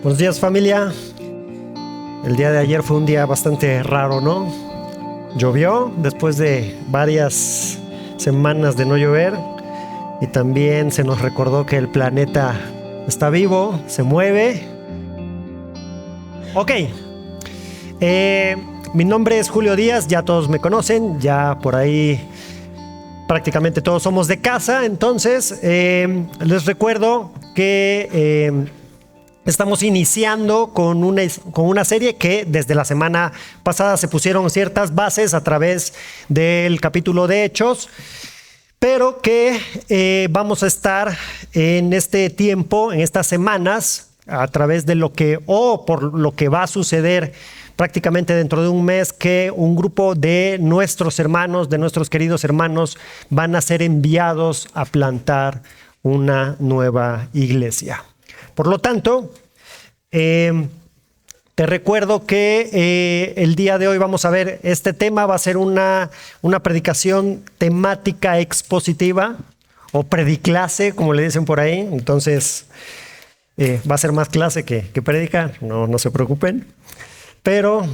Buenos días, familia. El día de ayer fue un día bastante raro, ¿no? Llovió después de varias semanas de no llover y también se nos recordó que el planeta está vivo, se mueve. Ok, mi nombre es Julio Díaz, ya todos me conocen, ya por ahí prácticamente todos somos de casa, entonces les recuerdo que estamos iniciando con una serie que desde la semana pasada se pusieron ciertas bases a través del capítulo de Hechos, pero que vamos a estar en este tiempo, en estas semanas, a través de por lo que va a suceder prácticamente dentro de un mes, que un grupo de nuestros hermanos, de nuestros queridos hermanos, van a ser enviados a plantar una nueva iglesia. Por lo tanto, te recuerdo que el día de hoy vamos a ver este tema. Va a ser una predicación temática expositiva o prediclase, como le dicen por ahí. Entonces, va a ser más clase que predica, no se preocupen. Pero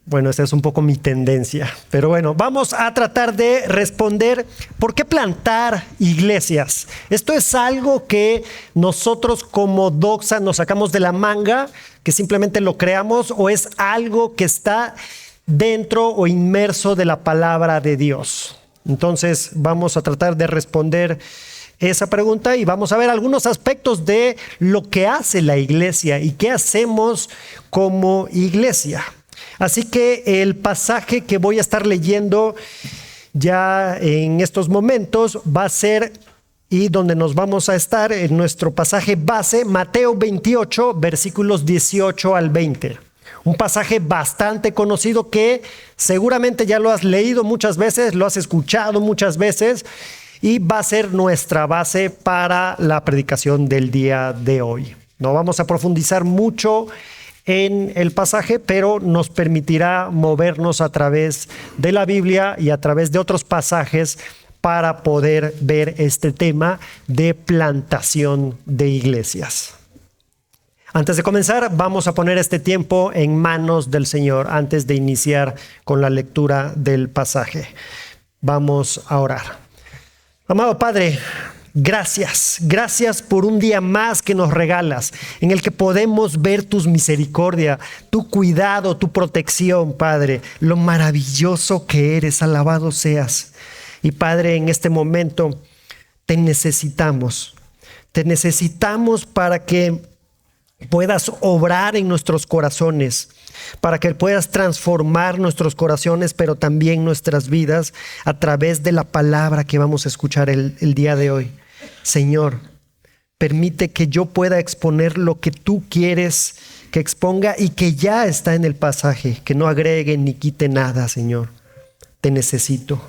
bueno, esta es un poco mi tendencia. Pero bueno, vamos a tratar de responder ¿por qué plantar iglesias? ¿Esto es algo que nosotros como Doxa nos sacamos de la manga, que simplemente lo creamos, o es algo que está dentro o inmerso de la palabra de Dios? Entonces vamos a tratar de responder esa pregunta y vamos a ver algunos aspectos de lo que hace la iglesia y qué hacemos como iglesia. Así que el pasaje que voy a estar leyendo ya en estos momentos va a ser, y donde nos vamos a estar en nuestro pasaje base, Mateo 28, versículos 18 al 20. Un pasaje bastante conocido que seguramente ya lo has leído muchas veces, lo has escuchado muchas veces, y va a ser nuestra base para la predicación del día de hoy. No vamos a profundizar mucho en el pasaje, pero nos permitirá movernos a través de la Biblia y a través de otros pasajes para poder ver este tema de plantación de iglesias. Antes de comenzar, vamos a poner este tiempo en manos del Señor antes de iniciar con la lectura del pasaje. Vamos a orar. Amado Padre, gracias por un día más que nos regalas, en el que podemos ver tus misericordia, tu cuidado, tu protección, Padre, lo maravilloso que eres, alabado seas. Y Padre, en este momento te necesitamos para que puedas obrar en nuestros corazones, para que puedas transformar nuestros corazones, pero también nuestras vidas a través de la palabra que vamos a escuchar el día de hoy. Señor, permite que yo pueda exponer lo que tú quieres que exponga y que ya está en el pasaje, que no agregue ni quite nada, Señor. Te necesito.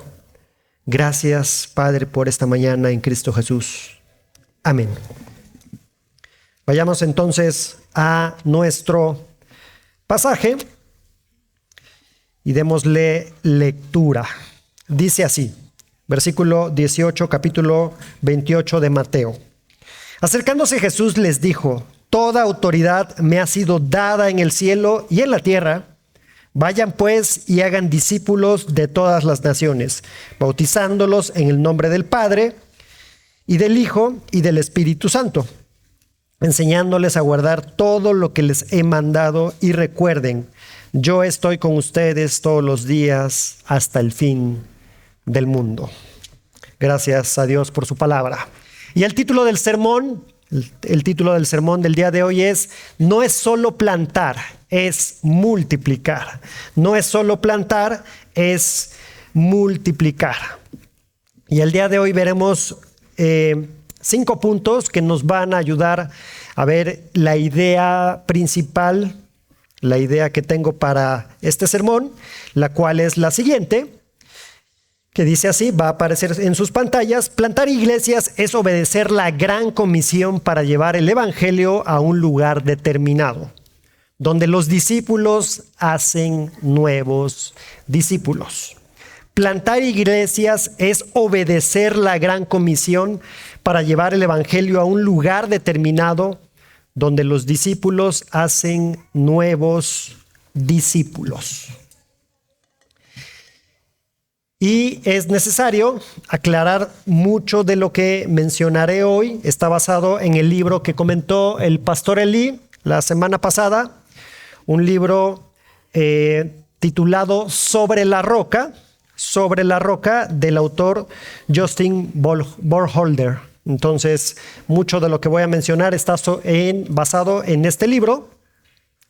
Gracias, Padre, por esta mañana en Cristo Jesús. Amén. Vayamos entonces a nuestro pasaje y démosle lectura. Dice así, versículo 18, capítulo 28 de Mateo. Acercándose Jesús les dijo: toda autoridad me ha sido dada en el cielo y en la tierra. Vayan pues y hagan discípulos de todas las naciones, bautizándolos en el nombre del Padre y del Hijo y del Espíritu Santo, enseñándoles a guardar todo lo que les he mandado, y recuerden, yo estoy con ustedes todos los días hasta el fin del mundo. Gracias a Dios por su palabra. Y el título del sermón del día de hoy es: no es solo plantar, es multiplicar. No es solo plantar, es multiplicar. Y el día de hoy veremos 5 puntos que nos van a ayudar a ver la idea principal, la idea que tengo para este sermón, la cual es la siguiente, que dice así, va a aparecer en sus pantallas: plantar iglesias es obedecer la gran comisión para llevar el evangelio a un lugar determinado, donde los discípulos hacen nuevos discípulos. Plantar iglesias es obedecer la gran comisión para llevar el evangelio a un lugar determinado, donde los discípulos hacen nuevos discípulos. Y es necesario aclarar mucho de lo que mencionaré hoy. Está basado en el libro que comentó el pastor Eli la semana pasada, un libro titulado Sobre la Roca del autor Justin Burkholder. Entonces, mucho de lo que voy a mencionar está basado en este libro,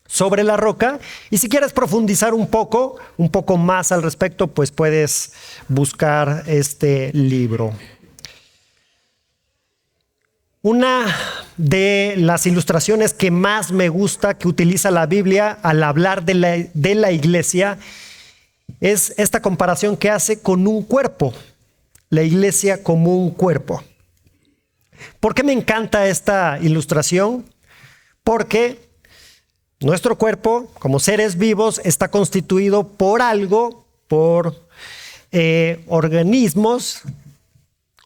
Sobre la Roca. Y si quieres profundizar un poco más al respecto, pues puedes buscar este libro. Una de las ilustraciones que más me gusta que utiliza la Biblia al hablar de la iglesia es esta comparación que hace con un cuerpo, la iglesia como un cuerpo. ¿Por qué me encanta esta ilustración? Porque nuestro cuerpo, como seres vivos, está constituido por algo, por organismos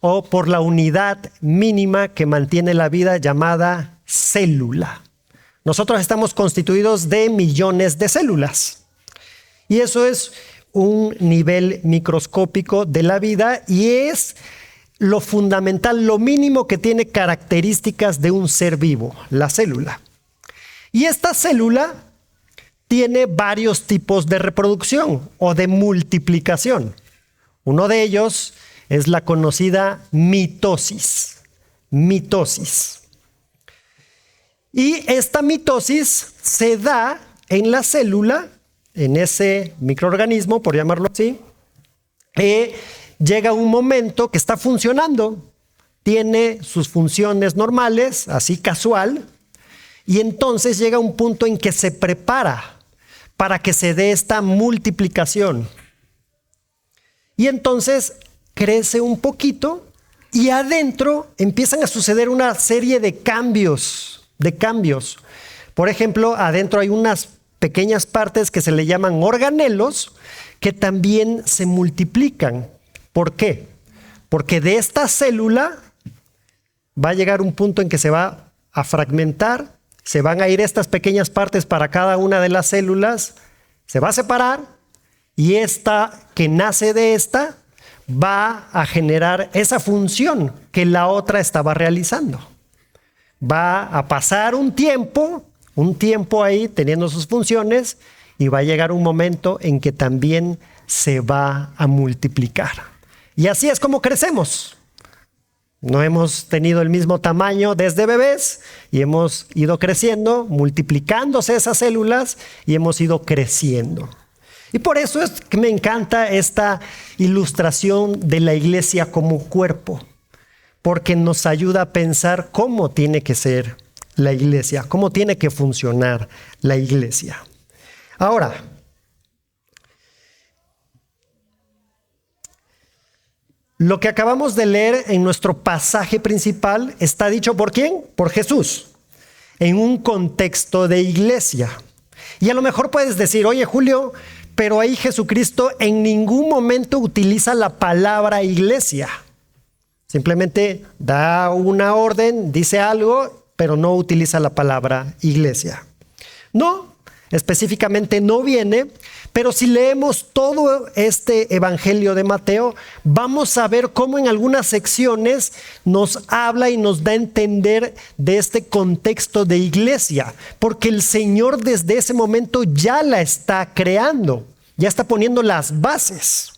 o por la unidad mínima que mantiene la vida llamada célula. Nosotros estamos constituidos de millones de células. Y eso es un nivel microscópico de la vida y es lo fundamental, lo mínimo que tiene características de un ser vivo, la célula. Y esta célula tiene varios tipos de reproducción o de multiplicación. Uno de ellos es la conocida mitosis. Y esta mitosis se da en la célula, en ese microorganismo, por llamarlo así, llega un momento que está funcionando, tiene sus funciones normales, así casual, y entonces llega un punto en que se prepara para que se dé esta multiplicación. Y entonces crece un poquito y adentro empiezan a suceder una serie de cambios. Por ejemplo, adentro hay unas pequeñas partes que se le llaman organelos que también se multiplican. ¿Por qué? Porque de esta célula va a llegar un punto en que se va a fragmentar, se van a ir estas pequeñas partes para cada una de las células, se va a separar y esta que nace de esta va a generar esa función que la otra estaba realizando. Va a pasar un tiempo ahí teniendo sus funciones y va a llegar un momento en que también se va a multiplicar. Y así es como crecemos. No hemos tenido el mismo tamaño desde bebés y hemos ido creciendo, multiplicándose esas células y hemos ido creciendo. Y por eso es que me encanta esta ilustración de la iglesia como cuerpo, porque nos ayuda a pensar cómo tiene que ser la iglesia, cómo tiene que funcionar la iglesia. Ahora, lo que acabamos de leer en nuestro pasaje principal está dicho ¿por quién? Por Jesús, en un contexto de iglesia. Y a lo mejor puedes decir, oye Julio, pero ahí Jesucristo en ningún momento utiliza la palabra iglesia. Simplemente da una orden, dice algo, pero no utiliza la palabra iglesia. No, específicamente no viene, pero si leemos todo este evangelio de Mateo, vamos a ver cómo en algunas secciones nos habla y nos da a entender de este contexto de iglesia, porque el Señor desde ese momento ya la está creando, ya está poniendo las bases.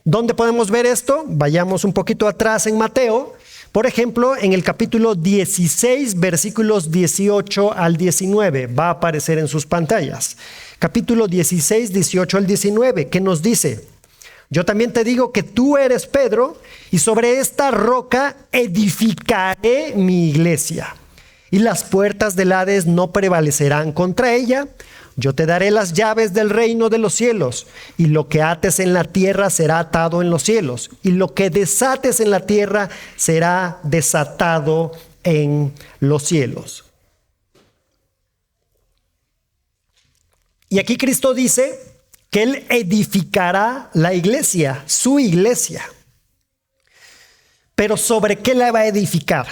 ¿Dónde podemos ver esto? Vayamos un poquito atrás en Mateo. Por ejemplo, en el capítulo 16, versículos 18 al 19, va a aparecer en sus pantallas. Capítulo 16, 18 al 19, ¿qué nos dice? Yo también te digo que tú eres Pedro, y sobre esta roca edificaré mi iglesia, y las puertas del Hades no prevalecerán contra ella. Yo te daré las llaves del reino de los cielos, y lo que ates en la tierra será atado en los cielos, y lo que desates en la tierra será desatado en los cielos. Y aquí Cristo dice que Él edificará la iglesia, su iglesia. Pero ¿sobre qué la va a edificar?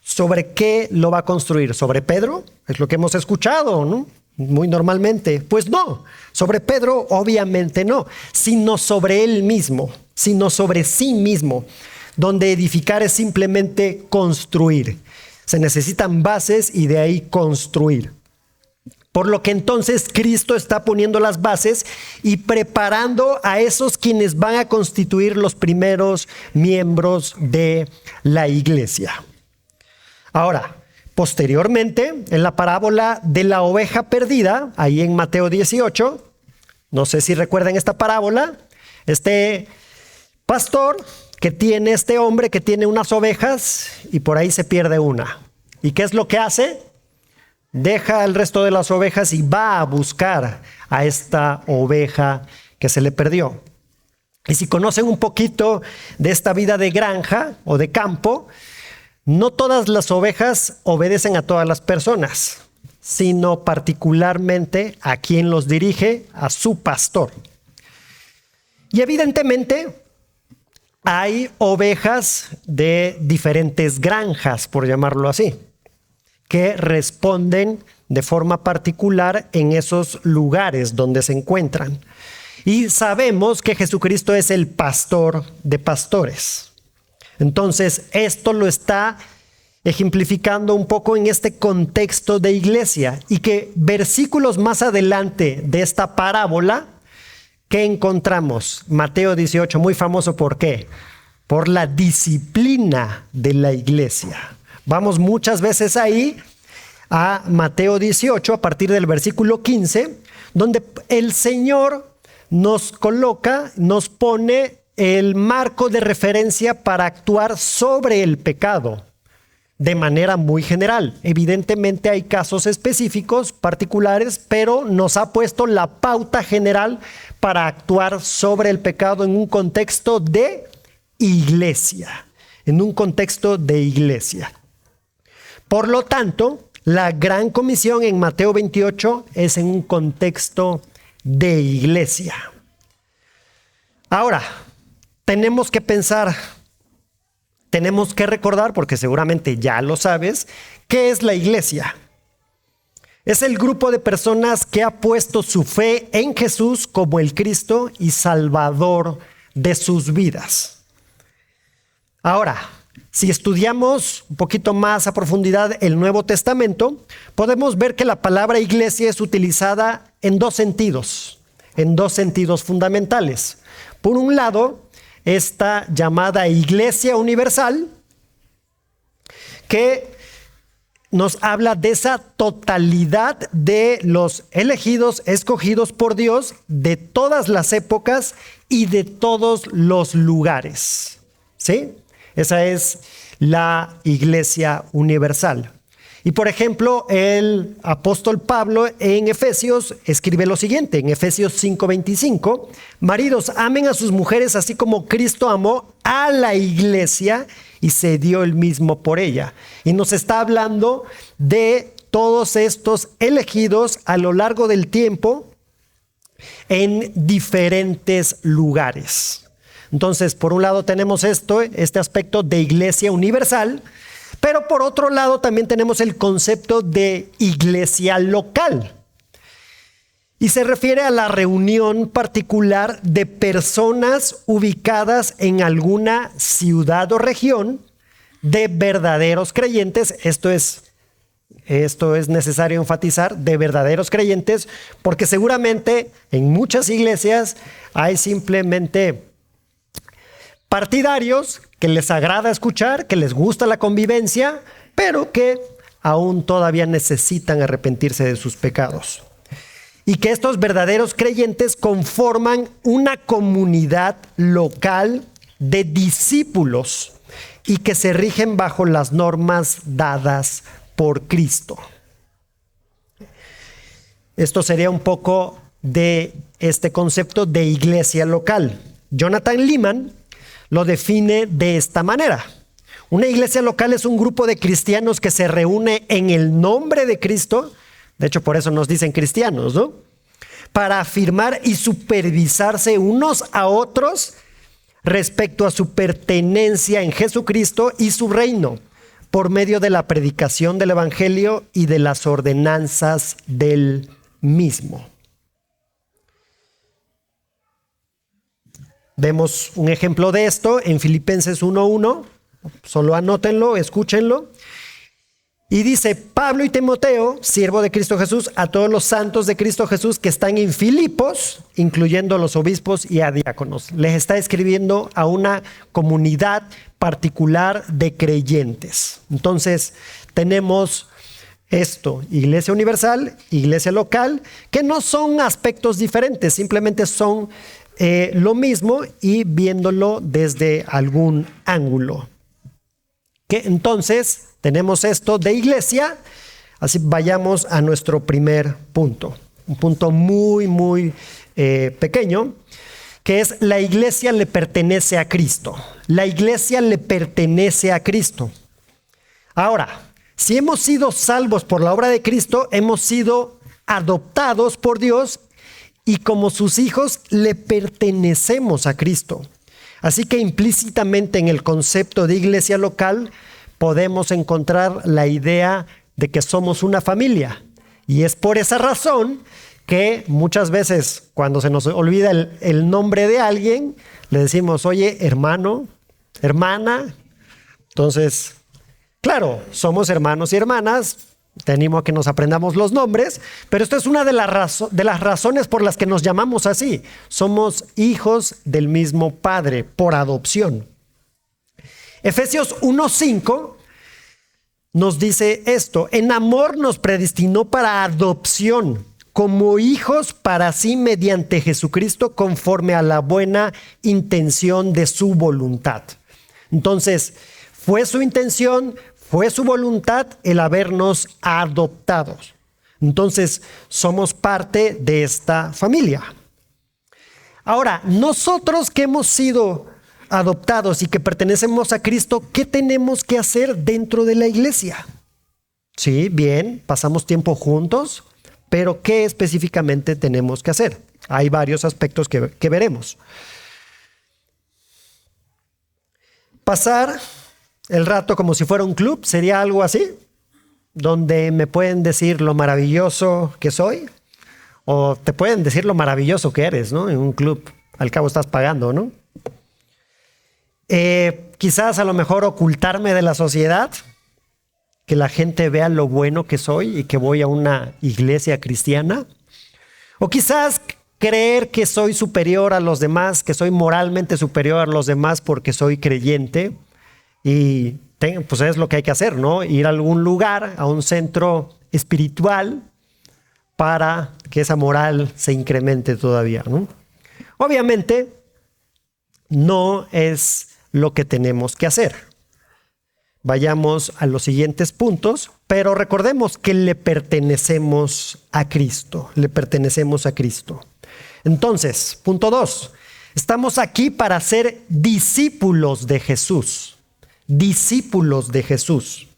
¿Sobre qué lo va a construir? ¿Sobre Pedro? Es lo que hemos escuchado, ¿no? Muy normalmente. Pues no, sobre Pedro obviamente no, sino sobre él mismo, sino sobre sí mismo, donde edificar es simplemente construir. Se necesitan bases y de ahí construir. Por lo que entonces Cristo está poniendo las bases y preparando a esos quienes van a constituir los primeros miembros de la iglesia. Ahora, posteriormente, en la parábola de la oveja perdida, ahí en Mateo 18, no sé si recuerdan esta parábola, este pastor este hombre que tiene unas ovejas y por ahí se pierde una. ¿Y qué es lo que hace? Deja el resto de las ovejas y va a buscar a esta oveja que se le perdió. Y si conocen un poquito de esta vida de granja o de campo, no todas las ovejas obedecen a todas las personas, sino particularmente a quien los dirige, a su pastor. Y evidentemente hay ovejas de diferentes granjas, por llamarlo así, que responden de forma particular en esos lugares donde se encuentran. Y sabemos que Jesucristo es el pastor de pastores. Entonces, esto lo está ejemplificando un poco en este contexto de iglesia, y que versículos más adelante de esta parábola, ¿qué encontramos? Mateo 18, muy famoso, ¿por qué? Por la disciplina de la iglesia. Vamos muchas veces ahí a Mateo 18, a partir del versículo 15, donde el Señor nos coloca, nos pone el marco de referencia para actuar sobre el pecado de manera muy general. Evidentemente hay casos específicos, particulares, pero nos ha puesto la pauta general para actuar sobre el pecado en un contexto de iglesia. En un contexto de iglesia. Por lo tanto, la gran comisión en Mateo 28 es en un contexto de iglesia. Ahora, tenemos que pensar, tenemos que recordar, porque seguramente ya lo sabes, ¿qué es la iglesia? Es el grupo de personas que ha puesto su fe en Jesús como el Cristo y Salvador de sus vidas. Ahora, si estudiamos un poquito más a profundidad el Nuevo Testamento, podemos ver que la palabra iglesia es utilizada en dos sentidos fundamentales. Por un lado, esta llamada Iglesia Universal, que nos habla de esa totalidad de los elegidos, escogidos por Dios de todas las épocas y de todos los lugares. ¿Sí? Esa es la Iglesia Universal. Y por ejemplo, el apóstol Pablo en Efesios escribe lo siguiente, en Efesios 5:25, maridos, amen a sus mujeres así como Cristo amó a la iglesia y se dio él mismo por ella. Y nos está hablando de todos estos elegidos a lo largo del tiempo en diferentes lugares. Entonces, por un lado tenemos este aspecto de iglesia universal, pero por otro lado también tenemos el concepto de iglesia local. Y se refiere a la reunión particular de personas ubicadas en alguna ciudad o región de verdaderos creyentes. Esto es necesario enfatizar, de verdaderos creyentes, porque seguramente en muchas iglesias hay simplemente partidarios que les agrada escuchar, que les gusta la convivencia, pero que aún todavía necesitan arrepentirse de sus pecados. Y que estos verdaderos creyentes conforman una comunidad local de discípulos y que se rigen bajo las normas dadas por Cristo. Esto sería un poco de este concepto de iglesia local. Jonathan Leeman lo define de esta manera. Una iglesia local es un grupo de cristianos que se reúne en el nombre de Cristo, de hecho por eso nos dicen cristianos, ¿no? Para afirmar y supervisarse unos a otros respecto a su pertenencia en Jesucristo y su reino, por medio de la predicación del Evangelio y de las ordenanzas del mismo. Vemos un ejemplo de esto en Filipenses 1:1. Solo anótenlo, escúchenlo. Y dice: Pablo y Timoteo, siervo de Cristo Jesús, a todos los santos de Cristo Jesús que están en Filipos, incluyendo a los obispos y a diáconos. Les está escribiendo a una comunidad particular de creyentes. Entonces, tenemos esto: iglesia universal, iglesia local, que no son aspectos diferentes, simplemente son lo mismo y viéndolo desde algún ángulo. Que entonces tenemos esto de iglesia. Así vayamos a nuestro primer punto, un punto muy pequeño, que es: la iglesia le pertenece a Cristo. La iglesia le pertenece a Cristo. Ahora, si hemos sido salvos por la obra de Cristo, hemos sido adoptados por Dios y como sus hijos le pertenecemos a Cristo. Así que implícitamente en el concepto de iglesia local podemos encontrar la idea de que somos una familia. Y es por esa razón que muchas veces cuando se nos olvida el nombre de alguien, le decimos: oye, hermano, hermana. Entonces, claro, somos hermanos y hermanas. Te animo a que nos aprendamos los nombres, pero esto es una de las razones por las que nos llamamos así. Somos hijos del mismo Padre por adopción. Efesios 1:5 nos dice esto: en amor nos predestinó para adopción como hijos para sí mediante Jesucristo, conforme a la buena intención de su voluntad. Entonces, fue su intención, fue su voluntad el habernos adoptado. Entonces, somos parte de esta familia. Ahora, nosotros que hemos sido adoptados y que pertenecemos a Cristo, ¿qué tenemos que hacer dentro de la iglesia? Sí, bien, pasamos tiempo juntos, pero ¿qué específicamente tenemos que hacer? Hay varios aspectos que veremos. Pasar el rato como si fuera un club, sería algo así, donde me pueden decir lo maravilloso que soy, o te pueden decir lo maravilloso que eres, ¿no? En un club, al cabo estás pagando, ¿no? Quizás a lo mejor ocultarme de la sociedad, que la gente vea lo bueno que soy y que voy a una iglesia cristiana. O quizás creer que soy superior a los demás, que soy moralmente superior a los demás porque soy creyente. Y pues es lo que hay que hacer, ¿no? Ir a algún lugar, a un centro espiritual, para que esa moral se incremente todavía, ¿no? Obviamente, no es lo que tenemos que hacer. Vayamos a los siguientes puntos, pero recordemos que le pertenecemos a Cristo. Le pertenecemos a Cristo. Entonces, punto 2. Estamos aquí para ser discípulos de Jesús. Discípulos de Jesús.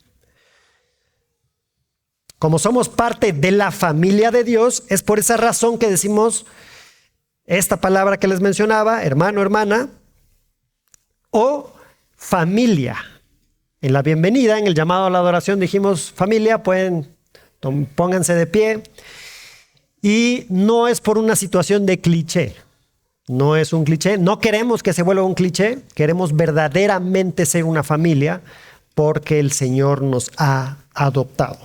Como somos parte de la familia de Dios, es por esa razón que decimos esta palabra que les mencionaba: hermano, hermana, o familia. En la bienvenida, en el llamado a la adoración, dijimos familia, pónganse de pie. Y no es por una situación de cliché. No es un cliché. No queremos que se vuelva un cliché. Queremos verdaderamente ser una familia porque el Señor nos ha adoptado.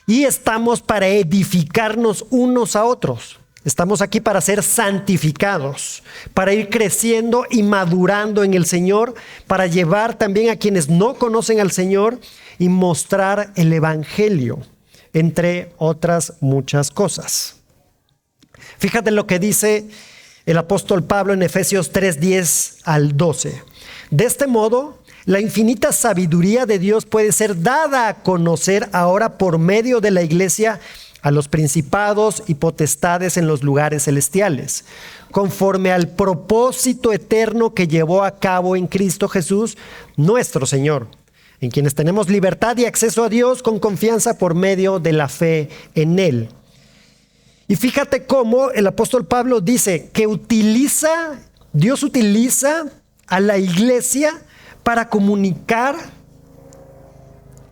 Y estamos para edificarnos unos a otros. Estamos aquí para ser santificados, para ir creciendo y madurando en el Señor, para llevar también a quienes no conocen al Señor y mostrar el Evangelio, entre otras muchas cosas. Fíjate lo que dice el apóstol Pablo en Efesios 3:10 al 12. De este modo, la infinita sabiduría de Dios puede ser dada a conocer ahora por medio de la iglesia a los principados y potestades en los lugares celestiales, conforme al propósito eterno que llevó a cabo en Cristo Jesús, nuestro Señor, en quienes tenemos libertad y acceso a Dios con confianza por medio de la fe en Él. Y fíjate cómo el apóstol Pablo dice que Dios utiliza a la iglesia para comunicar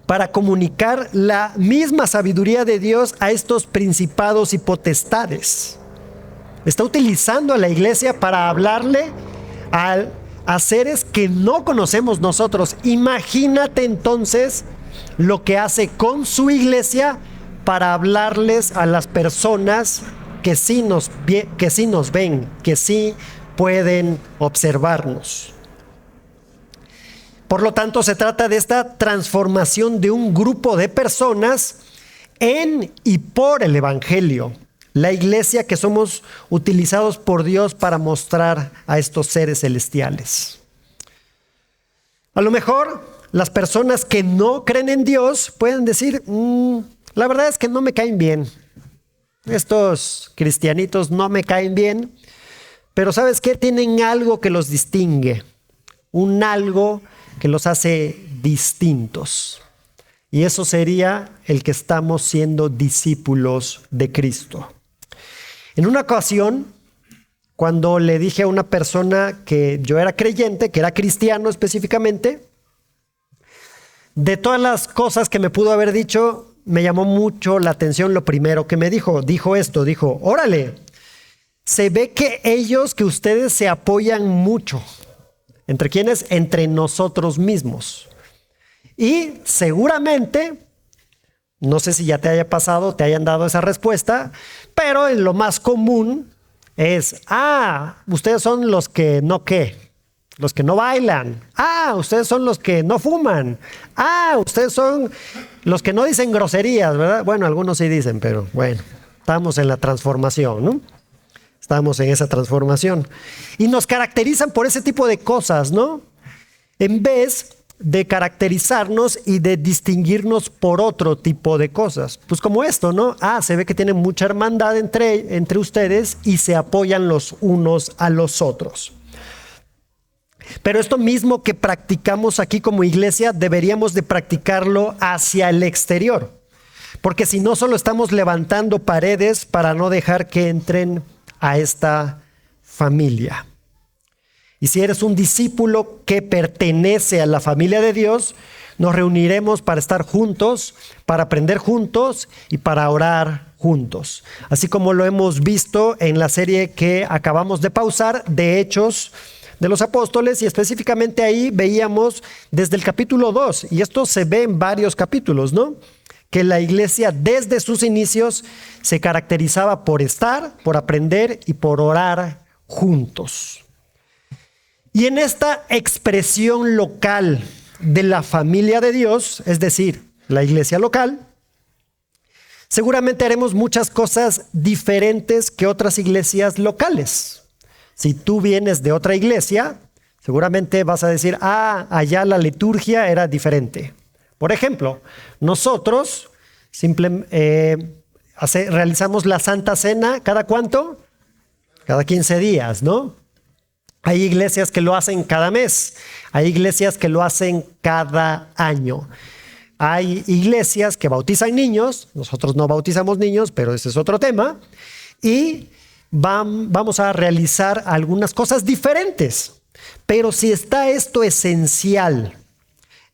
para comunicar la misma sabiduría de Dios a estos principados y potestades. Está utilizando a la iglesia para hablarle a seres que no conocemos nosotros. Imagínate entonces lo que hace con su iglesia para hablarles a las personas que sí nos ven, que sí pueden observarnos. Por lo tanto, se trata de esta transformación de un grupo de personas en y por el Evangelio. La iglesia que somos utilizados por Dios para mostrar a estos seres celestiales. A lo mejor las personas que no creen en Dios pueden decir, la verdad es que no me caen bien. Estos cristianitos no me caen bien, pero ¿sabes qué? Tienen algo que los distingue, un algo que los hace distintos. Y eso sería el que estamos siendo discípulos de Cristo. En una ocasión, cuando le dije a una persona que yo era creyente, que era cristiano específicamente, de todas las cosas que me pudo haber dicho, me llamó mucho la atención lo primero que me dijo. Dijo, órale, se ve que ustedes se apoyan mucho. ¿Entre quiénes? Entre nosotros mismos. Y seguramente, no sé si ya te haya pasado, te hayan dado esa respuesta, pero en lo más común es, ustedes son los que los que no bailan. Ustedes son los que no fuman. Ustedes son los que no dicen groserías, ¿verdad? Bueno, algunos sí dicen, pero bueno, estamos en la transformación, ¿no? Estamos en esa transformación. Y nos caracterizan por ese tipo de cosas, ¿no? En vez de caracterizarnos y de distinguirnos por otro tipo de cosas. Pues como esto, ¿no? Se ve que tienen mucha hermandad entre ustedes y se apoyan los unos a los otros. Pero esto mismo que practicamos aquí como iglesia, deberíamos de practicarlo hacia el exterior. Porque si no, solo estamos levantando paredes para no dejar que entren a esta familia. Y si eres un discípulo que pertenece a la familia de Dios, nos reuniremos para estar juntos, para aprender juntos y para orar juntos. Así como lo hemos visto en la serie que acabamos de pausar de Hechos de los Apóstoles, y específicamente ahí veíamos desde el capítulo 2, y esto se ve en varios capítulos, ¿no? Que la iglesia desde sus inicios se caracterizaba por estar, por aprender y por orar juntos. Y en esta expresión local de la familia de Dios, es decir, la iglesia local, seguramente haremos muchas cosas diferentes que otras iglesias locales. Si tú vienes de otra iglesia, seguramente vas a decir, allá la liturgia era diferente. Por ejemplo, nosotros realizamos la Santa Cena, ¿cada cuánto? Cada 15 días, ¿no? Hay iglesias que lo hacen cada mes, hay iglesias que lo hacen cada año. Hay iglesias que bautizan niños, nosotros no bautizamos niños, pero ese es otro tema, y vamos a realizar algunas cosas diferentes. Pero si está esto esencial,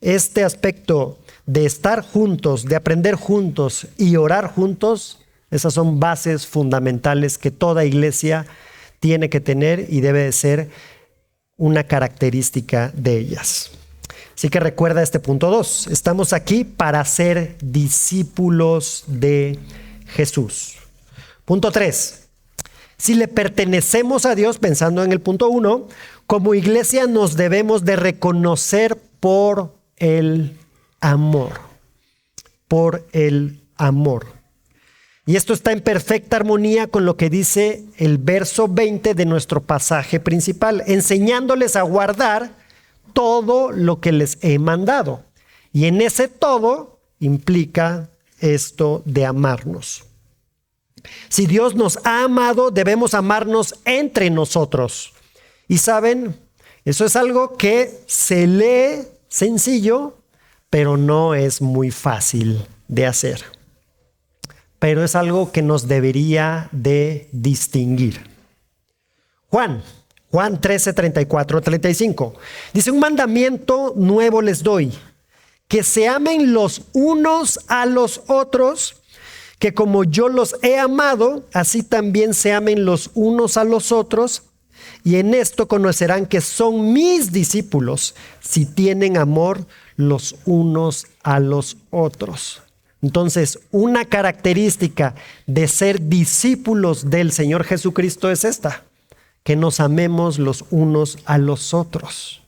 este aspecto de estar juntos, de aprender juntos y orar juntos, esas son bases fundamentales que toda iglesia tiene que tener y debe de ser una característica de ellas. Así que recuerda este punto 2. Estamos aquí para ser discípulos de Jesús. Punto 3. Si le pertenecemos a Dios, pensando en el punto 1, como iglesia nos debemos de reconocer por el amor. Por el amor. Y esto está en perfecta armonía con lo que dice el verso 20 de nuestro pasaje principal, enseñándoles a guardar todo lo que les he mandado. Y en ese todo implica esto de amarnos. Si Dios nos ha amado, debemos amarnos entre nosotros. Y saben, eso es algo que se lee sencillo, pero no es muy fácil de hacer. Pero es algo que nos debería de distinguir. Juan 13, 34, 35. Dice, un mandamiento nuevo les doy, que se amen los unos a los otros, que como yo los he amado, así también se amen los unos a los otros, y en esto conocerán que son mis discípulos, si tienen amor los unos a los otros. Entonces, una característica de ser discípulos del Señor Jesucristo es esta: que nos amemos los unos a los otros.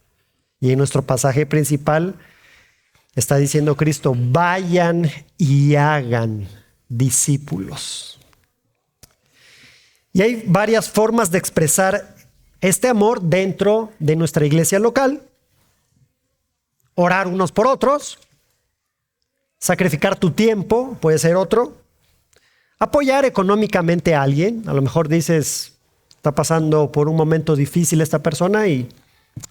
Y en nuestro pasaje principal está diciendo Cristo: vayan y hagan discípulos. Y hay varias formas de expresar este amor dentro de nuestra iglesia local: orar unos por otros, sacrificar tu tiempo, puede ser otro, apoyar económicamente a alguien. A lo mejor dices, está pasando por un momento difícil esta persona y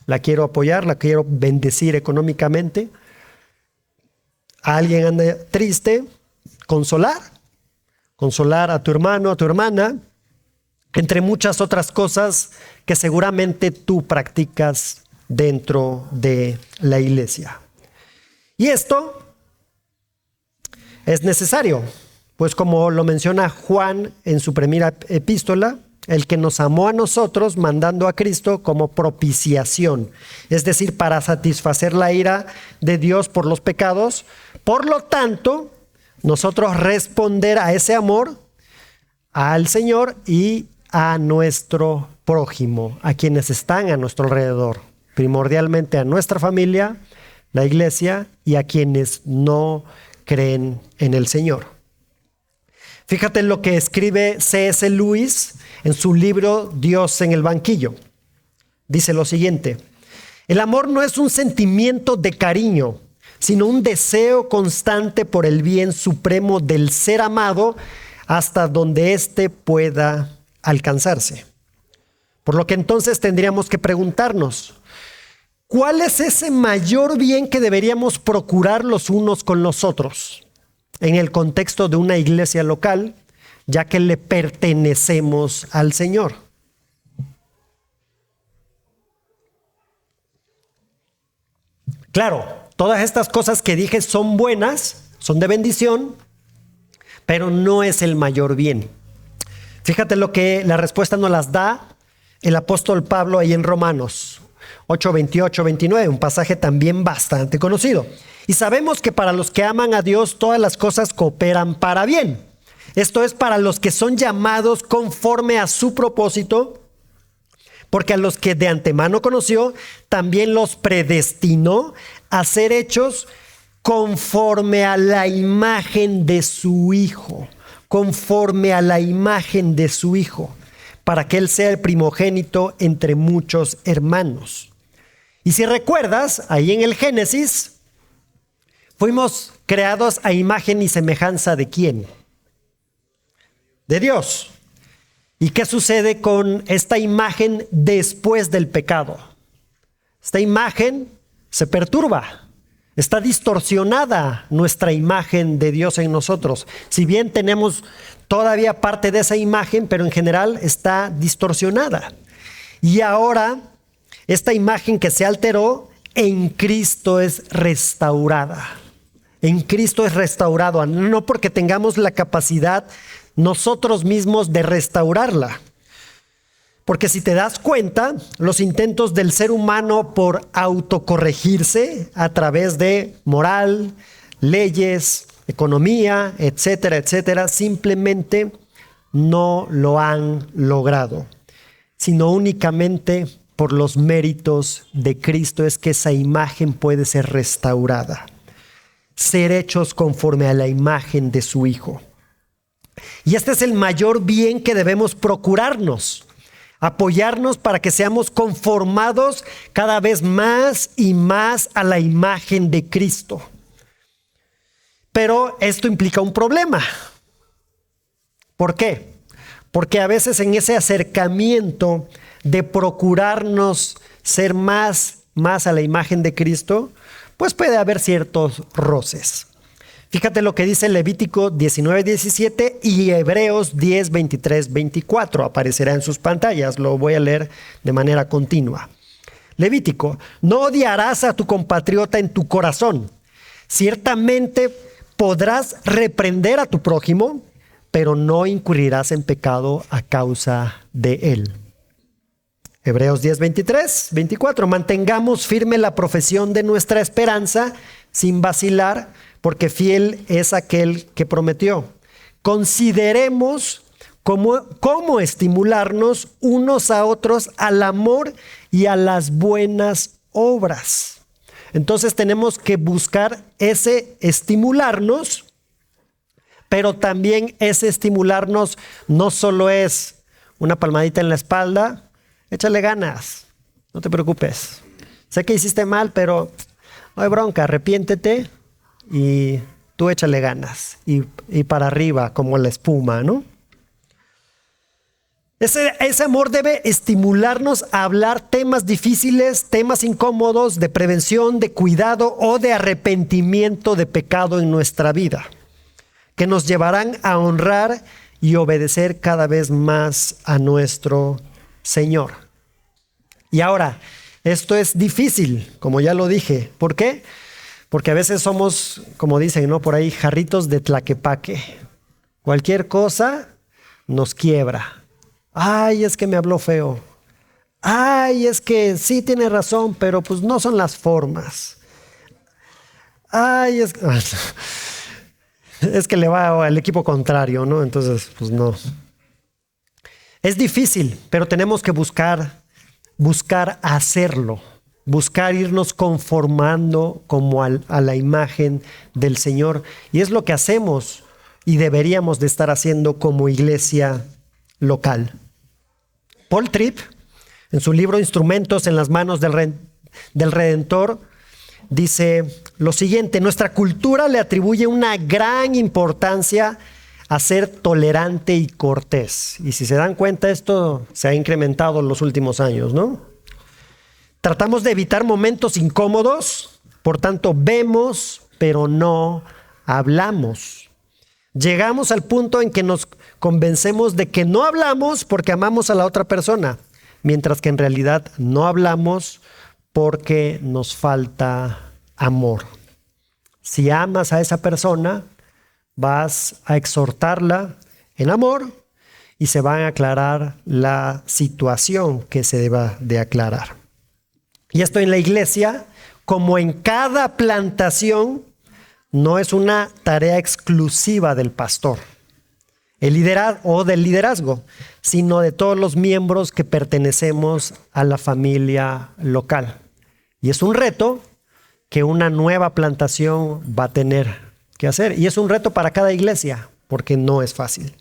la quiero apoyar, la quiero bendecir económicamente. A alguien anda triste, consolar a tu hermano, a tu hermana, entre muchas otras cosas que seguramente tú practicas dentro de la iglesia. Y esto es necesario, pues como lo menciona Juan en su primera epístola, el que nos amó a nosotros mandando a Cristo como propiciación, es decir, para satisfacer la ira de Dios por los pecados. Por lo tanto, nosotros responder a ese amor al Señor y a nuestro prójimo, a quienes están a nuestro alrededor, primordialmente a nuestra familia, la iglesia, y a quienes no creen en el Señor. Fíjate en lo que escribe C.S. Lewis en su libro Dios en el banquillo. Dice lo siguiente: el amor no es un sentimiento de cariño, sino un deseo constante por el bien supremo del ser amado hasta donde éste pueda alcanzarse. Por lo que entonces tendríamos que preguntarnos: ¿cuál es ese mayor bien que deberíamos procurar los unos con los otros en el contexto de una iglesia local, ya que le pertenecemos al Señor? Claro, todas estas cosas que dije son buenas, son de bendición, pero no es el mayor bien. Fíjate lo que la respuesta nos las da el apóstol Pablo ahí en Romanos 8, 28, 29, un pasaje también bastante conocido. Y sabemos que para los que aman a Dios todas las cosas cooperan para bien. Esto es, para los que son llamados conforme a su propósito, porque a los que de antemano conoció, también los predestinó a ser hechos conforme a la imagen de su Hijo, conforme a la imagen de su Hijo, para que Él sea el primogénito entre muchos hermanos. Y si recuerdas, ahí en el Génesis, fuimos creados a imagen y semejanza ¿de quién? De Dios. ¿Y qué sucede con esta imagen después del pecado? Esta imagen se perturba. Está distorsionada nuestra imagen de Dios en nosotros. Si bien tenemos todavía parte de esa imagen, pero en general está distorsionada. Y ahora, esta imagen que se alteró, en Cristo es restaurada. En Cristo es restaurado, no porque tengamos la capacidad nosotros mismos de restaurarla. Porque si te das cuenta, los intentos del ser humano por autocorregirse a través de moral, leyes, economía, etcétera, etcétera, simplemente no lo han logrado, sino únicamente por los méritos de Cristo es que esa imagen puede ser restaurada, ser hechos conforme a la imagen de su Hijo. Y este es el mayor bien que debemos procurarnos, apoyarnos para que seamos conformados cada vez más y más a la imagen de Cristo. Pero esto implica un problema. ¿Por qué? Porque a veces en ese acercamiento de procurarnos ser más a la imagen de Cristo, pues puede haber ciertos roces. Fíjate lo que dice Levítico 19:17 y Hebreos 10:23-24. Aparecerá en sus pantallas, lo voy a leer de manera continua. Levítico: no odiarás a tu compatriota en tu corazón. Ciertamente podrás reprender a tu prójimo, pero no incurrirás en pecado a causa de él. Hebreos 10, 23, 24. Mantengamos firme la profesión de nuestra esperanza sin vacilar, porque fiel es aquel que prometió. Consideremos cómo estimularnos unos a otros al amor y a las buenas obras. Entonces tenemos que buscar ese estimularnos, pero también ese estimularnos no solo es una palmadita en la espalda. Échale ganas, no te preocupes. Sé que hiciste mal, pero no hay bronca, arrepiéntete y tú échale ganas. Y para arriba, como la espuma, ¿no? Ese amor debe estimularnos a hablar temas difíciles, temas incómodos, de prevención, de cuidado o de arrepentimiento de pecado en nuestra vida, que nos llevarán a honrar y obedecer cada vez más a nuestro Señor. Y ahora, esto es difícil, como ya lo dije. ¿Por qué? Porque a veces somos, como dicen, ¿no? Por ahí, jarritos de tlaquepaque. Cualquier cosa nos quiebra. Ay, es que me habló feo. Ay, es que sí tiene razón, pero pues no son las formas. Ay, es que le va al equipo contrario, ¿no? Entonces, pues no. Es difícil, pero tenemos que buscar hacerlo, buscar irnos conformando como a la imagen del Señor. Y es lo que hacemos y deberíamos de estar haciendo como iglesia local. Paul Tripp, en su libro Instrumentos en las manos del Redentor, dice lo siguiente: nuestra cultura le atribuye una gran importancia a ser tolerante y cortés. Y si se dan cuenta, esto se ha incrementado en los últimos años, ¿no? Tratamos de evitar momentos incómodos, por tanto vemos, pero no hablamos. Llegamos al punto en que nos convencemos de que no hablamos porque amamos a la otra persona, mientras que en realidad no hablamos porque nos falta amor. Si amas a esa persona, vas a exhortarla en amor y se va a aclarar la situación que se deba de aclarar. Y esto en la iglesia, como en cada plantación, no es una tarea exclusiva del pastor o del liderazgo, sino de todos los miembros que pertenecemos a la familia local. Y es un reto que una nueva plantación va a tener que hacer. Y es un reto para cada iglesia, porque no es fácil.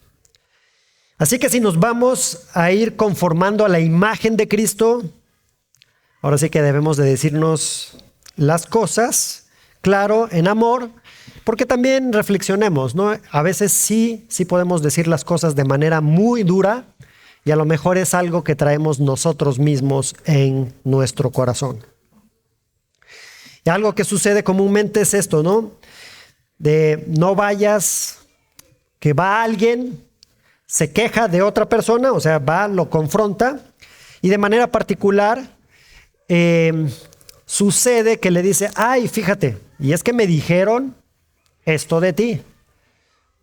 Así que si nos vamos a ir conformando a la imagen de Cristo, ahora sí que debemos de decirnos las cosas, claro, en amor, porque también reflexionemos, ¿no? A veces sí podemos decir las cosas de manera muy dura y a lo mejor es algo que traemos nosotros mismos en nuestro corazón. Y algo que sucede comúnmente es esto, ¿no? De no vayas, que va alguien, se queja de otra persona, o sea, va, lo confronta, y de manera particular sucede que le dice, ay, fíjate, y es que me dijeron esto de ti,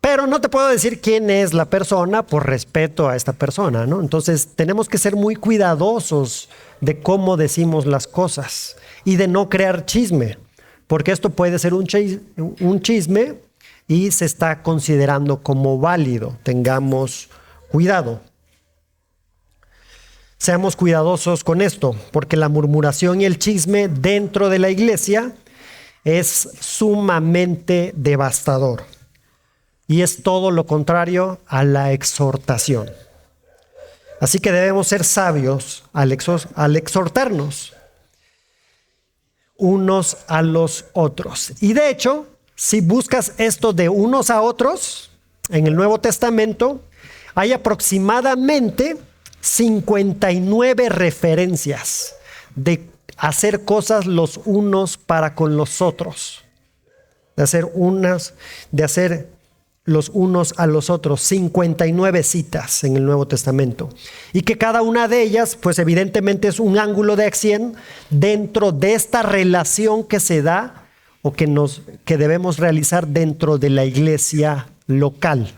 pero no te puedo decir quién es la persona por respeto a esta persona, ¿no? Entonces tenemos que ser muy cuidadosos de cómo decimos las cosas y de no crear chisme, porque esto puede ser un chisme y se está considerando como válido. Tengamos cuidado. Seamos cuidadosos con esto, porque la murmuración y el chisme dentro de la iglesia es sumamente devastador. Y es todo lo contrario a la exhortación. Así que debemos ser sabios al exhortarnos unos a los otros. Y de hecho, si buscas esto de unos a otros, en el Nuevo Testamento, hay aproximadamente 59 referencias de hacer cosas los unos para con los otros. De hacer los unos a los otros, 59 citas en el Nuevo Testamento. Y que cada una de ellas, pues evidentemente es un ángulo de acción dentro de esta relación que se da que debemos realizar dentro de la iglesia local.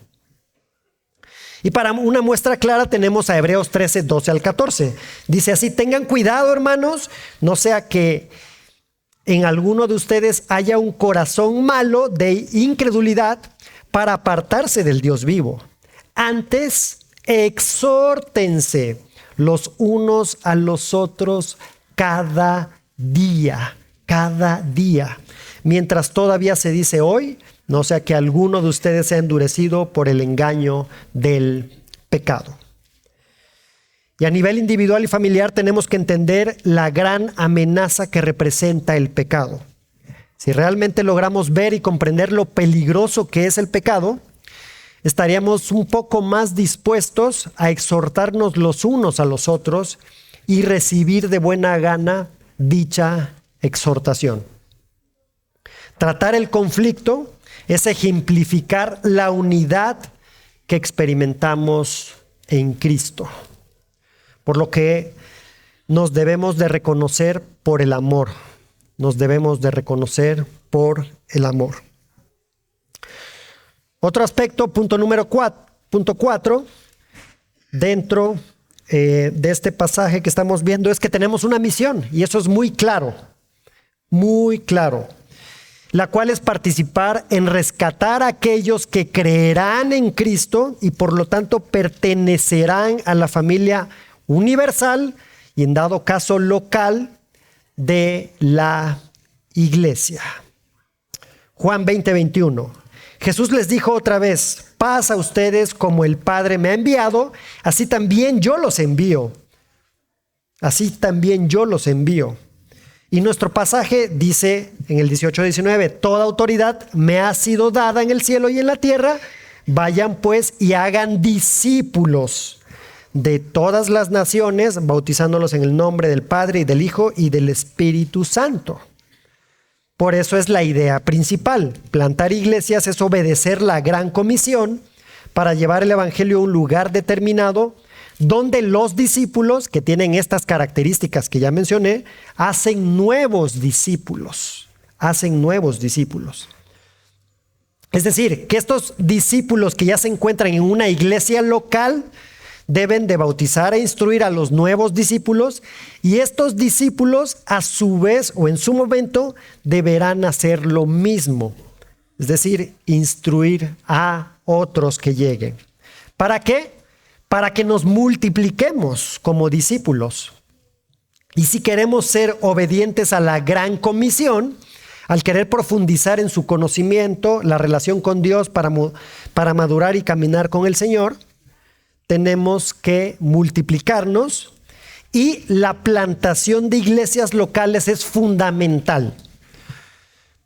Y para una muestra clara tenemos a Hebreos 13, 12 al 14. Dice así: tengan cuidado, hermanos, no sea que en alguno de ustedes haya un corazón malo de incredulidad para apartarse del Dios vivo. Antes, exhórtense los unos a los otros cada día, mientras todavía se dice hoy, no sea que alguno de ustedes sea endurecido por el engaño del pecado. Y a nivel individual y familiar tenemos que entender la gran amenaza que representa el pecado. Si realmente logramos ver y comprender lo peligroso que es el pecado, estaríamos un poco más dispuestos a exhortarnos los unos a los otros y recibir de buena gana dicha exhortación. Tratar el conflicto es ejemplificar la unidad que experimentamos en Cristo, por lo que nos debemos de reconocer por el amor. Nos debemos de reconocer por el amor. Otro aspecto, punto 4, dentro de este pasaje que estamos viendo, es que tenemos una misión, y eso es muy claro, la cual es participar en rescatar a aquellos que creerán en Cristo y por lo tanto pertenecerán a la familia universal y en dado caso local de la iglesia. Juan 20, 21. Jesús les dijo otra vez: paz a ustedes, como el Padre me ha enviado, así también yo los envío. Y nuestro pasaje dice en el 18-19: toda autoridad me ha sido dada en el cielo y en la tierra. Vayan pues y hagan discípulos de todas las naciones, bautizándolos en el nombre del Padre y del Hijo y del Espíritu Santo. Por eso es la idea principal. Plantar iglesias es obedecer la gran comisión para llevar el evangelio a un lugar determinado donde los discípulos, que tienen estas características que ya mencioné, hacen nuevos discípulos. Es decir, que estos discípulos que ya se encuentran en una iglesia local deben de bautizar e instruir a los nuevos discípulos, y estos discípulos a su vez o en su momento deberán hacer lo mismo. Es decir, instruir a otros que lleguen. ¿Para qué? Para que nos multipliquemos como discípulos. Y si queremos ser obedientes a la gran comisión, al querer profundizar en su conocimiento, la relación con Dios para madurar y caminar con el Señor, tenemos que multiplicarnos, y la plantación de iglesias locales es fundamental.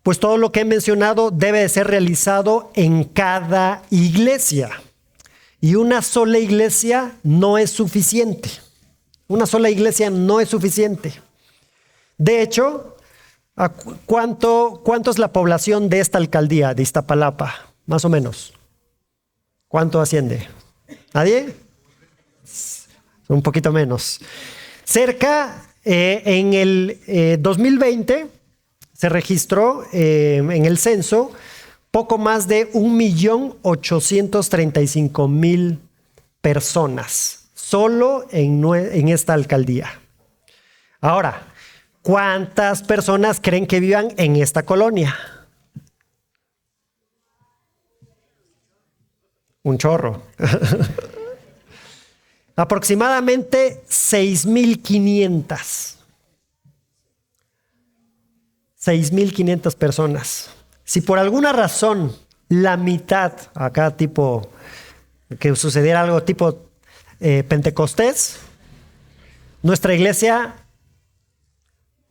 Pues todo lo que he mencionado debe de ser realizado en cada iglesia. Y una sola iglesia no es suficiente. De hecho, ¿cuánto es la población de esta alcaldía, de Iztapalapa? Más o menos. ¿Cuánto asciende? ¿Nadie? Un poquito menos. En el 2020 se registró en el censo poco más de 1.835.000 personas, solo en esta alcaldía. Ahora, ¿cuántas personas creen que vivan en esta colonia? Un chorro. Aproximadamente 6.500. 6.500 personas. Si por alguna razón la mitad, acá tipo, que sucediera algo tipo Pentecostés, nuestra iglesia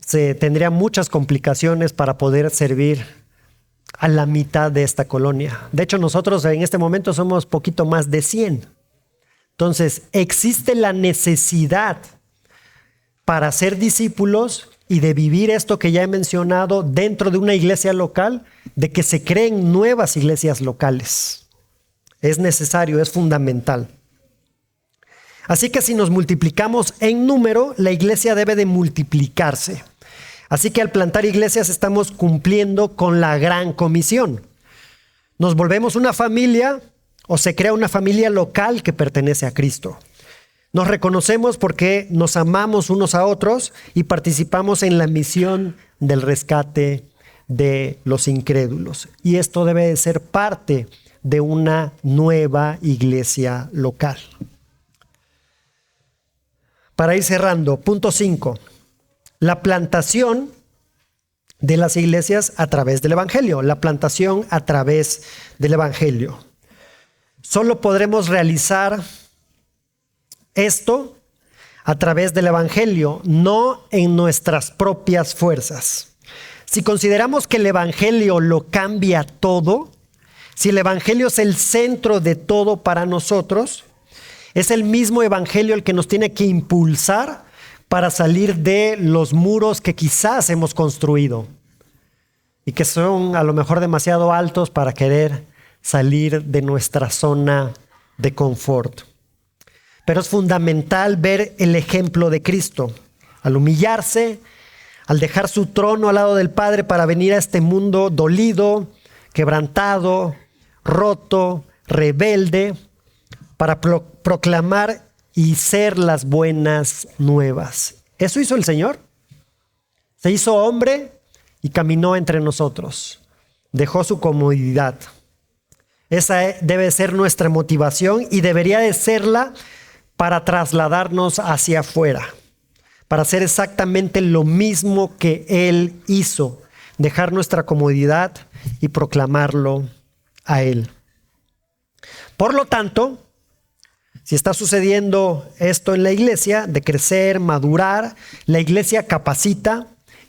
tendría muchas complicaciones para poder servir a la mitad de esta colonia. De hecho, nosotros en este momento somos poquito más de 100. Entonces, existe la necesidad para ser discípulos y de vivir esto que ya he mencionado dentro de una iglesia local, de que se creen nuevas iglesias locales. Es necesario, es fundamental. Así que si nos multiplicamos en número, la iglesia debe de multiplicarse. Así que al plantar iglesias estamos cumpliendo con la gran comisión. Nos volvemos una familia o se crea una familia local que pertenece a Cristo. Nos reconocemos porque nos amamos unos a otros y participamos en la misión del rescate de los incrédulos. Y esto debe de ser parte de una nueva iglesia local. Para ir cerrando, punto 5. La plantación de las iglesias a través del Evangelio. La plantación a través del Evangelio. Solo podremos realizar esto a través del Evangelio, no en nuestras propias fuerzas. Si consideramos que el Evangelio lo cambia todo, si el Evangelio es el centro de todo para nosotros, es el mismo Evangelio el que nos tiene que impulsar para salir de los muros que quizás hemos construido y que son a lo mejor demasiado altos para querer salir de nuestra zona de confort. Pero es fundamental ver el ejemplo de Cristo. Al humillarse, al dejar su trono al lado del Padre para venir a este mundo dolido, quebrantado, roto, rebelde, para proclamar y ser las buenas nuevas. Eso hizo el Señor. Se hizo hombre y caminó entre nosotros. Dejó su comodidad. Esa debe ser nuestra motivación y debería de serla para trasladarnos hacia afuera, para hacer exactamente lo mismo que Él hizo, dejar nuestra comodidad y proclamarlo a Él. Por lo tanto, si está sucediendo esto en la iglesia, de crecer, madurar, la iglesia capacita,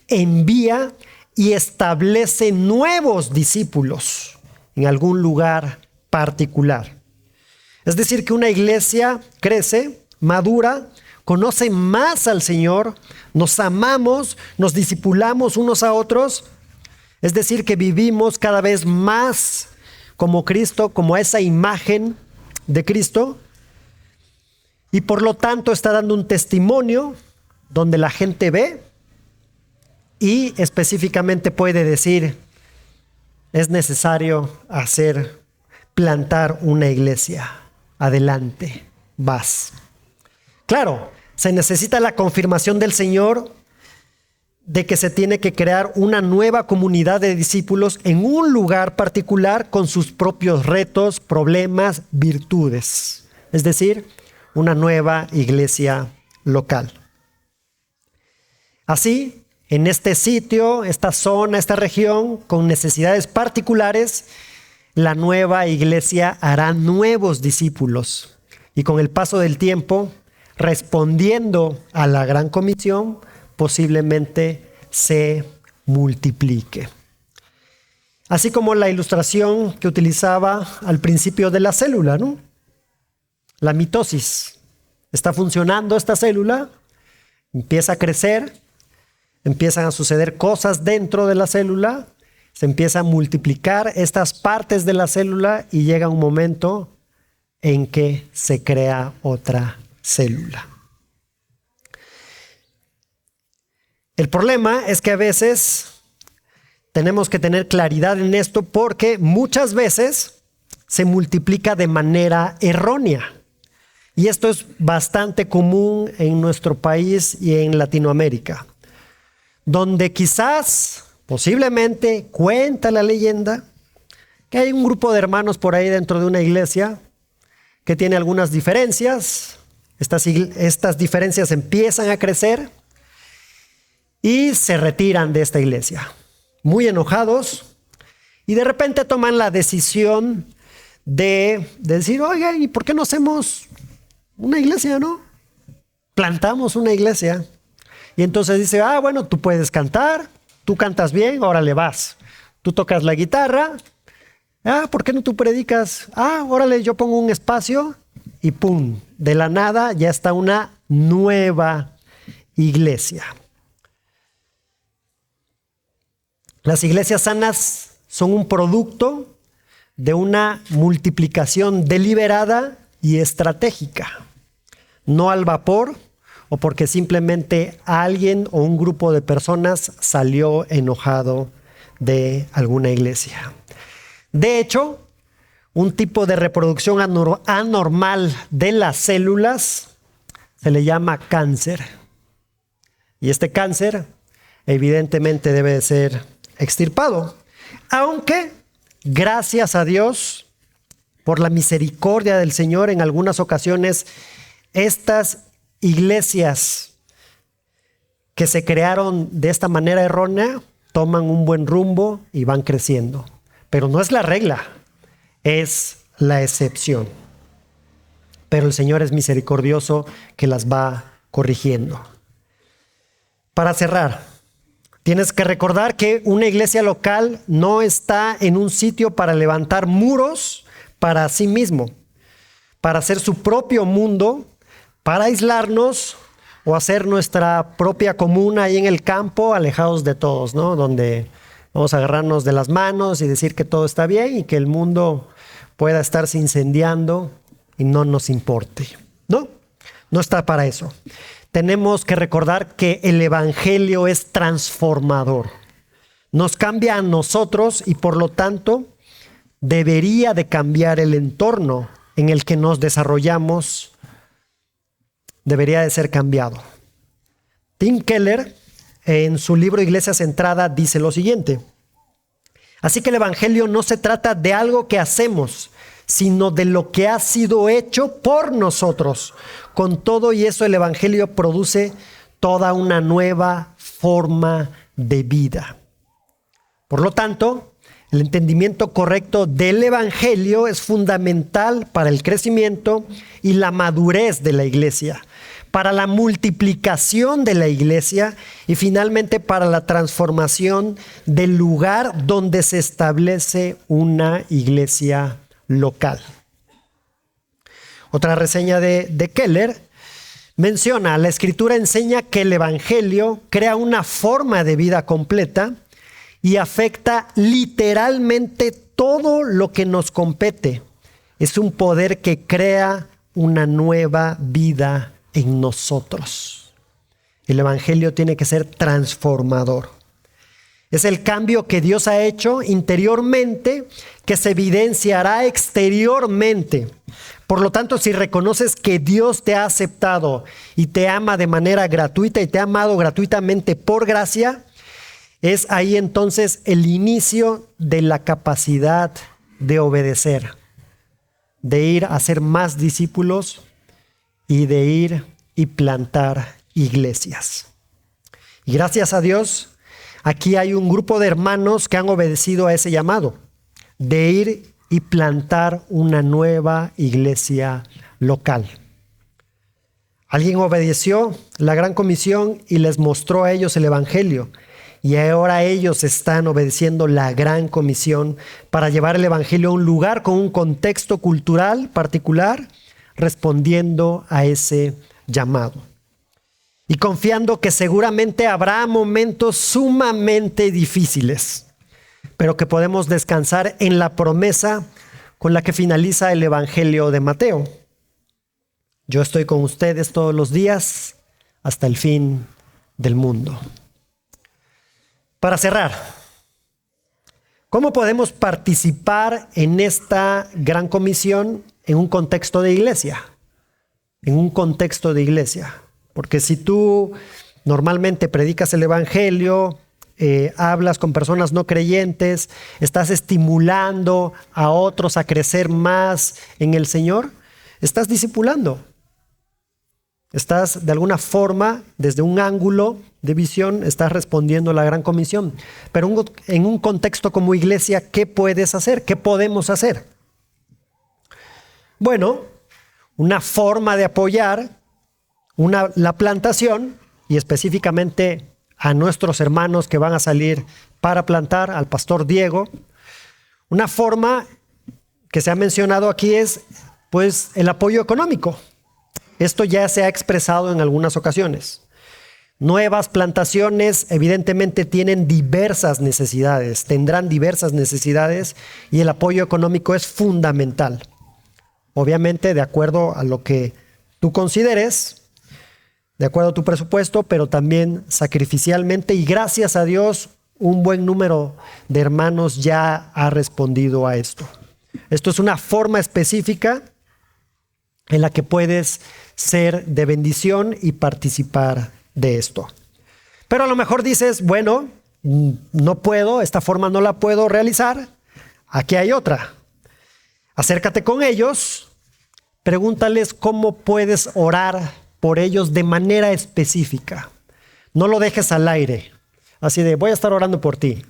envía y establece nuevos discípulos en algún lugar particular. Es decir, que una iglesia crece, madura, conoce más al Señor, nos amamos, nos discipulamos unos a otros. Es decir, que vivimos cada vez más como Cristo, como esa imagen de Cristo. Y por lo tanto está dando un testimonio donde la gente ve y específicamente puede decir, es necesario plantar una iglesia. Adelante, vas. Claro, se necesita la confirmación del Señor de que se tiene que crear una nueva comunidad de discípulos en un lugar particular con sus propios retos, problemas, virtudes. Es decir, una nueva iglesia local. Así, en este sitio, esta zona, esta región, con necesidades particulares, la nueva iglesia hará nuevos discípulos. Y con el paso del tiempo, respondiendo a la gran comisión, posiblemente se multiplique. Así como la ilustración que utilizaba al principio de la célula, ¿no? La mitosis. Está funcionando esta célula, empieza a crecer, empiezan a suceder cosas dentro de la célula, se empieza a multiplicar estas partes de la célula y llega un momento en que se crea otra célula. El problema es que a veces tenemos que tener claridad en esto porque muchas veces se multiplica de manera errónea. Y esto es bastante común en nuestro país y en Latinoamérica, donde quizás, posiblemente, cuenta la leyenda que hay un grupo de hermanos por ahí dentro de una iglesia que tiene algunas diferencias. Estas diferencias empiezan a crecer y se retiran de esta iglesia, muy enojados, y de repente toman la decisión de decir, oiga, ¿y por qué no hacemos una iglesia, no? Plantamos una iglesia. Y entonces dice, bueno, tú puedes cantar, tú cantas bien, órale, vas. Tú tocas la guitarra, ¿por qué no tú predicas? Órale, yo pongo un espacio y pum, de la nada ya está una nueva iglesia. Las iglesias sanas son un producto de una multiplicación deliberada y estratégica, no al vapor o porque simplemente alguien o un grupo de personas salió enojado de alguna iglesia. De hecho, un tipo de reproducción anormal de las células se le llama cáncer. Y este cáncer evidentemente debe de ser extirpado. Aunque, gracias a Dios, por la misericordia del Señor, en algunas ocasiones, estas iglesias que se crearon de esta manera errónea toman un buen rumbo y van creciendo. Pero no es la regla, es la excepción. Pero el Señor es misericordioso que las va corrigiendo. Para cerrar, tienes que recordar que una iglesia local no está en un sitio para levantar muros para sí mismo, para hacer su propio mundo, para aislarnos o hacer nuestra propia comuna ahí en el campo, alejados de todos, ¿no? Donde vamos a agarrarnos de las manos y decir que todo está bien y que el mundo pueda estarse incendiando y no nos importe. No, no está para eso. Tenemos que recordar que el evangelio es transformador. Nos cambia a nosotros y por lo tanto debería de cambiar el entorno en el que nos desarrollamos. Debería de ser cambiado. Tim Keller, en su libro Iglesia Centrada, dice lo siguiente: así que el evangelio no se trata de algo que hacemos, sino de lo que ha sido hecho por nosotros. Con todo y eso, el evangelio produce toda una nueva forma de vida. Por lo tanto, el entendimiento correcto del evangelio es fundamental para el crecimiento y la madurez de la iglesia, para la multiplicación de la iglesia y finalmente para la transformación del lugar donde se establece una iglesia local. Otra reseña de Keller menciona: la escritura enseña que el evangelio crea una forma de vida completa y afecta literalmente todo lo que nos compete. Es un poder que crea una nueva vida en nosotros. El evangelio tiene que ser transformador. Es el cambio que Dios ha hecho interiormente que se evidenciará exteriormente. Por lo tanto, si reconoces que Dios te ha aceptado y te ama de manera gratuita y te ha amado gratuitamente por gracia, es ahí entonces el inicio de la capacidad de obedecer, de ir a ser más discípulos y de ir y plantar iglesias. Y gracias a Dios, aquí hay un grupo de hermanos que han obedecido a ese llamado de ir y plantar una nueva iglesia local. Alguien obedeció la gran comisión y les mostró a ellos el evangelio. Y ahora ellos están obedeciendo la gran comisión para llevar el evangelio a un lugar con un contexto cultural particular, respondiendo a ese llamado. Y confiando que seguramente habrá momentos sumamente difíciles, pero que podemos descansar en la promesa con la que finaliza el Evangelio de Mateo. Yo estoy con ustedes todos los días hasta el fin del mundo. Para cerrar, ¿cómo podemos participar en esta gran comisión en un contexto de iglesia? En un contexto de iglesia. Porque si tú normalmente predicas el evangelio, hablas con personas no creyentes, estás estimulando a otros a crecer más en el Señor, estás discipulando. Estás de alguna forma, desde un ángulo de visión, estás respondiendo a la gran comisión. Pero en un contexto como iglesia, ¿qué puedes hacer? ¿Qué podemos hacer? Bueno, una forma de apoyar la plantación, y específicamente a nuestros hermanos que van a salir para plantar, al pastor Diego, una forma que se ha mencionado aquí es pues el apoyo económico. Esto ya se ha expresado en algunas ocasiones. Nuevas plantaciones evidentemente tienen diversas necesidades, tendrán diversas necesidades y el apoyo económico es fundamental. Obviamente, de acuerdo a lo que tú consideres, de acuerdo a tu presupuesto, pero también sacrificialmente, y gracias a Dios, un buen número de hermanos ya ha respondido a esto. Esto es una forma específica en la que puedes ser de bendición y participar de esto. Pero a lo mejor dices, bueno, no puedo, esta forma no la puedo realizar. Aquí hay otra. Acércate con ellos, pregúntales cómo puedes orar por ellos de manera específica. No lo dejes al aire, así de voy a estar orando por ti.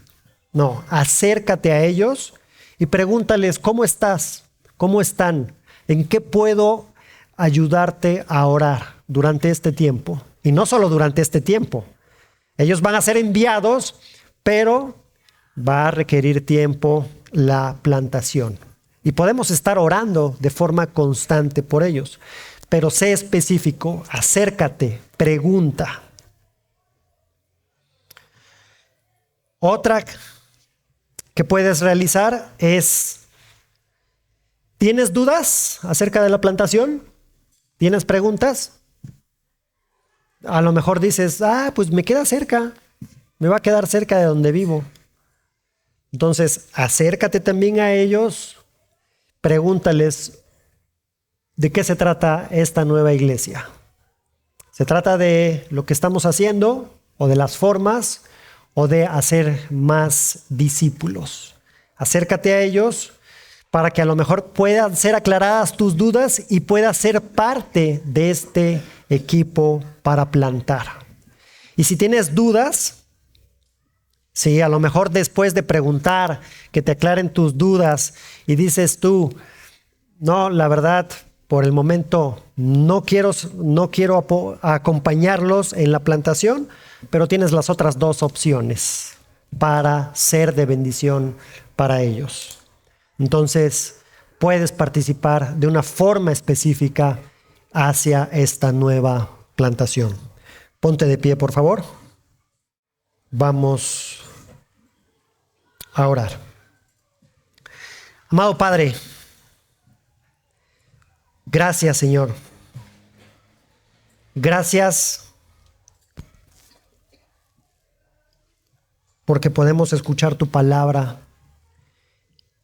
No, acércate a ellos y pregúntales cómo estás, cómo están, en qué puedo ayudarte a orar durante este tiempo. Y no solo durante este tiempo. Ellos van a ser enviados, pero va a requerir tiempo la plantación. Y podemos estar orando de forma constante por ellos. Pero sé específico, acércate, pregunta. Otra que puedes realizar es, ¿tienes dudas acerca de la plantación? ¿Tienes preguntas? A lo mejor dices, pues me queda cerca, me va a quedar cerca de donde vivo. Entonces, acércate también a ellos, pregúntales de qué se trata esta nueva iglesia. ¿Se trata de lo que estamos haciendo o de las formas o de hacer más discípulos? Acércate a ellos para que a lo mejor puedan ser aclaradas tus dudas y puedas ser parte de este equipo para plantar. Y si tienes dudas, sí, a lo mejor después de preguntar, que te aclaren tus dudas y dices tú, no, la verdad, por el momento no quiero acompañarlos en la plantación, pero tienes las otras dos opciones para ser de bendición para ellos. Entonces, puedes participar de una forma específica hacia esta nueva plantación. Ponte de pie, por favor. Vamos a orar. Amado Padre, gracias, Señor. Gracias porque podemos escuchar tu palabra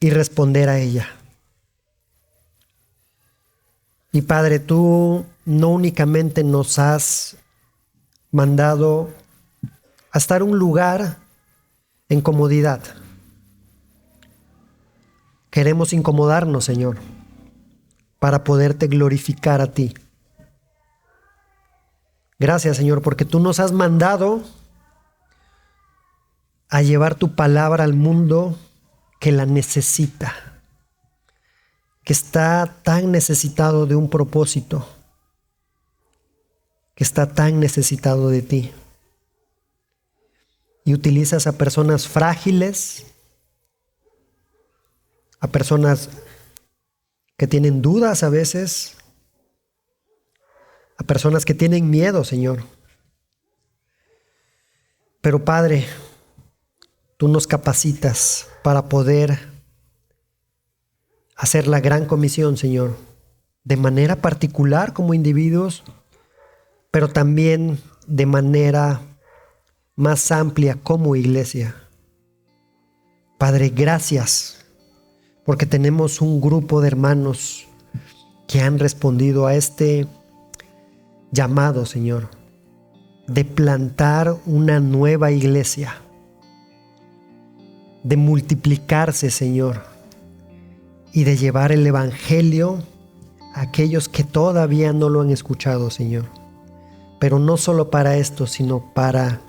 y responder a ella. Y Padre, tú no únicamente nos has mandado a estar en un lugar en comodidad. Queremos incomodarnos, Señor, para poderte glorificar a ti. Gracias, Señor, porque tú nos has mandado a llevar tu palabra al mundo que la necesita, que está tan necesitado de un propósito, que está tan necesitado de ti. Y utilizas a personas frágiles, a personas que tienen dudas a veces, a personas que tienen miedo, Señor. Pero Padre, tú nos capacitas para poder hacer la gran comisión, Señor, de manera particular como individuos, pero también de manera más amplia como iglesia. Padre, gracias, porque tenemos un grupo de hermanos que han respondido a este llamado, Señor, de plantar una nueva iglesia, de multiplicarse, Señor, y de llevar el evangelio a aquellos que todavía no lo han escuchado, Señor. Pero no solo para esto, sino para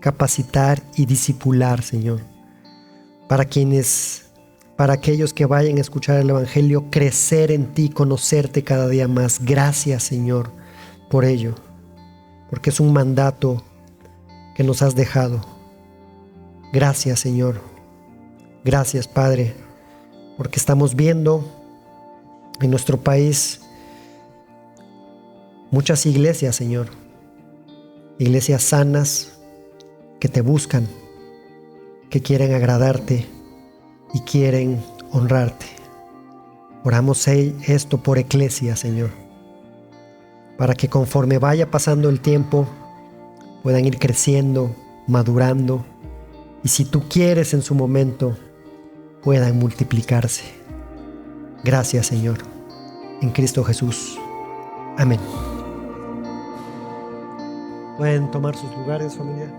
capacitar y discipular, Señor. Para aquellos que vayan a escuchar el evangelio, crecer en ti, conocerte cada día más. Gracias, Señor, por ello, porque es un mandato que nos has dejado. Gracias, Señor. Gracias, Padre, porque estamos viendo en nuestro país muchas iglesias, Señor, iglesias sanas que te buscan, que quieren agradarte y quieren honrarte. Oramos esto por Eclesia, Señor, para que conforme vaya pasando el tiempo puedan ir creciendo, madurando, y si tú quieres en su momento, puedan multiplicarse. Gracias, Señor, en Cristo Jesús. Amén. Pueden tomar sus lugares, familia.